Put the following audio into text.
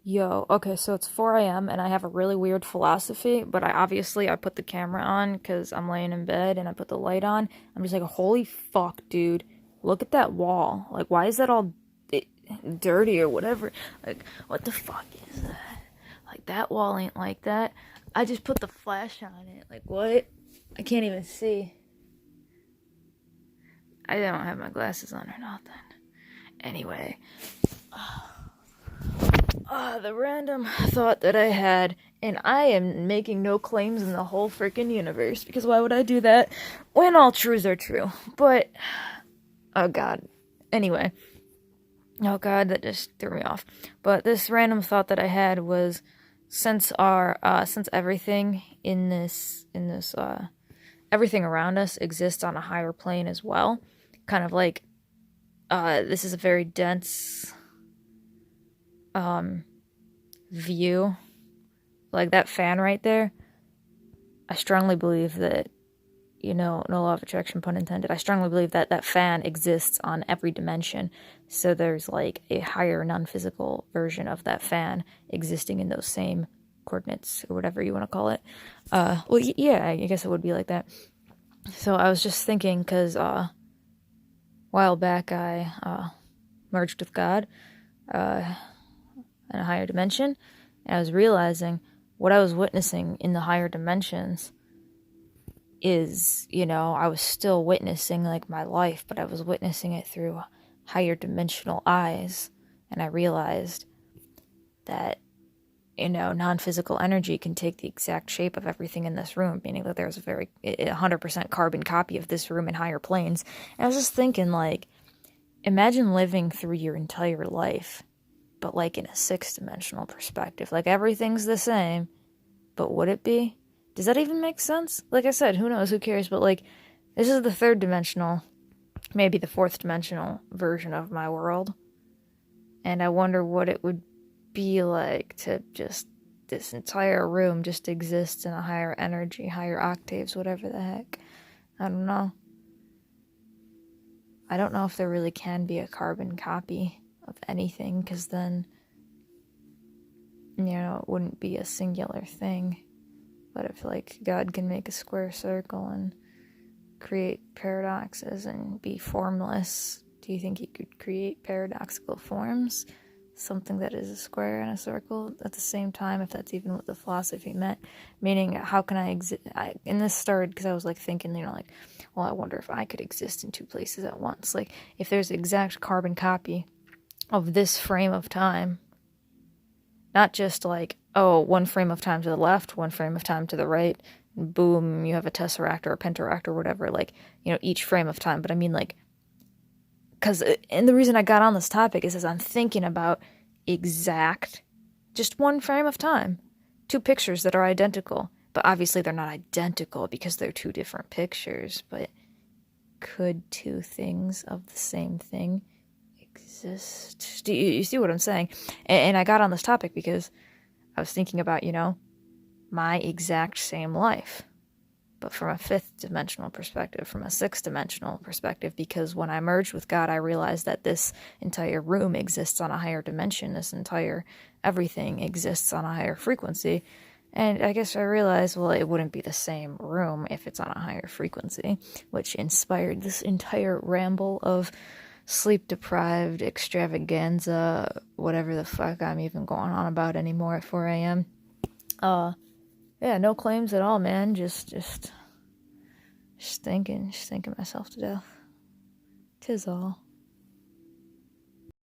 Yo, okay, so it's 4 a.m. and I have a really weird philosophy, but I put the camera on because I'm laying in bed and I put the light on. I'm just like, holy fuck, dude. Look at that wall. Like, why is that all eh, dirty or whatever? Like, what the fuck is that? Like, that wall ain't like that. I just put the flash on it. Like, what? I can't even see. I don't have my glasses on or nothing. Anyway, the random thought that I had, and I am making no claims in the whole freaking universe, because why would I do that when all truths are true? But, oh god. Anyway, oh god, that just threw me off. But this random thought that I had was, since everything everything around us exists on a higher plane as well, kind of like, this is a very dense, view. Like that fan right there, I strongly believe that, no law of attraction, pun intended. I strongly believe that that fan exists on every dimension. So there's like a higher non-physical version of that fan existing in those same coordinates or whatever you want to call it. Well, yeah, I guess it would be like that. So I was just thinking, because a while back I merged with God in a higher dimension, and I was realizing what I was witnessing in the higher dimensions is, I was still witnessing like my life, but I was witnessing it through higher dimensional eyes. And I realized that, non-physical energy can take the exact shape of everything in this room, meaning that there's a 100% carbon copy of this room in higher planes. And I was just thinking, like, imagine living through your entire life, but like in a six-dimensional perspective. Like everything's the same, but would it be? Does that even make sense? Like I said, who knows, who cares? But like, this is the third dimensional, maybe the fourth dimensional version of my world. And I wonder what it would be like to just, this entire room just exists in a higher energy, higher octaves, whatever the heck. I don't know. I don't know if there really can be a carbon copy of anything, because then, it wouldn't be a singular thing. But if, like, God can make a square circle and create paradoxes and be formless, do you think he could create paradoxical forms? Something that is a square and a circle at the same time, if that's even what the philosophy meant. Meaning, how can I exist? And this started because I was, like, thinking, like, well, I wonder if I could exist in two places at once. Like, if there's an exact carbon copy of this frame of time, not just like, oh, one frame of time to the left, one frame of time to the right, and boom, you have a tesseract or a pentaract or whatever, like, each frame of time. But I mean, like, and the reason I got on this topic is as I'm thinking about just one frame of time, two pictures that are identical, but obviously they're not identical because they're two different pictures. But could two things of the same thing exist? Do you see what I'm saying? And I got on this topic because I was thinking about, my exact same life, but from a fifth dimensional perspective, from a sixth dimensional perspective, because when I merged with God, I realized that this entire room exists on a higher dimension. This entire everything exists on a higher frequency. And I guess I realized, well, it wouldn't be the same room if it's on a higher frequency, which inspired this entire ramble of sleep-deprived extravaganza, whatever the fuck I'm even going on about anymore at 4 a.m. Yeah, no claims at all, man. Just thinking myself to death. 'Tis all.